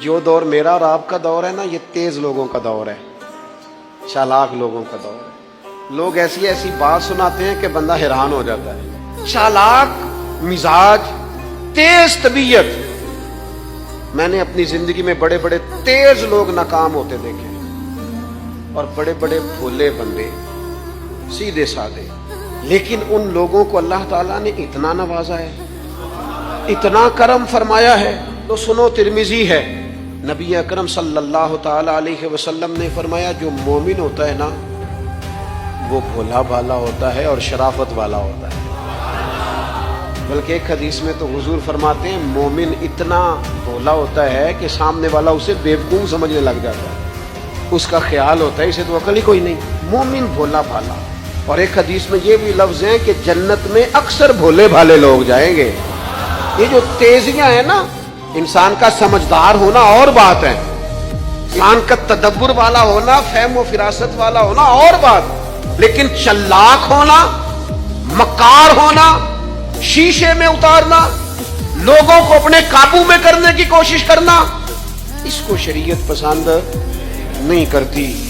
جو دور میرا اور آپ کا دور ہے نا، یہ تیز لوگوں کا دور ہے، چالاک لوگوں کا دور ہے۔ لوگ ایسی ایسی بات سناتے ہیں کہ بندہ حیران ہو جاتا ہے۔ چالاک مزاج، تیز طبیعت۔ میں نے اپنی زندگی میں بڑے بڑے تیز لوگ ناکام ہوتے دیکھے، اور بڑے بڑے بھولے بندے، سیدھے سادے، لیکن ان لوگوں کو اللہ تعالیٰ نے اتنا نوازا ہے، اتنا کرم فرمایا ہے۔ تو سنو، ترمذی ہے، نبی اکرم صلی اللہ تعالی علیہ وسلم نے فرمایا جو مومن ہوتا ہے نا، وہ بھولا بھالا ہوتا ہے اور شرافت والا ہوتا ہے۔ بلکہ ایک حدیث میں تو حضور فرماتے ہیں مومن اتنا بھولا ہوتا ہے کہ سامنے والا اسے بیوقوف سمجھنے لگ جاتا ہے، اس کا خیال ہوتا ہے اسے تو عقل ہی کوئی نہیں۔ مومن بھولا بھالا۔ اور ایک حدیث میں یہ بھی لفظ ہیں کہ جنت میں اکثر بھولے بھالے لوگ جائیں گے۔ یہ جو تیزیاں ہیں نا، انسان کا سمجھدار ہونا اور بات ہے، انسان کا تدبر والا ہونا، فہم و فراست والا ہونا اور بات، لیکن چلاک ہونا، مکار ہونا، شیشے میں اتارنا، لوگوں کو اپنے قابو میں کرنے کی کوشش کرنا، اس کو شریعت پسند نہیں کرتی۔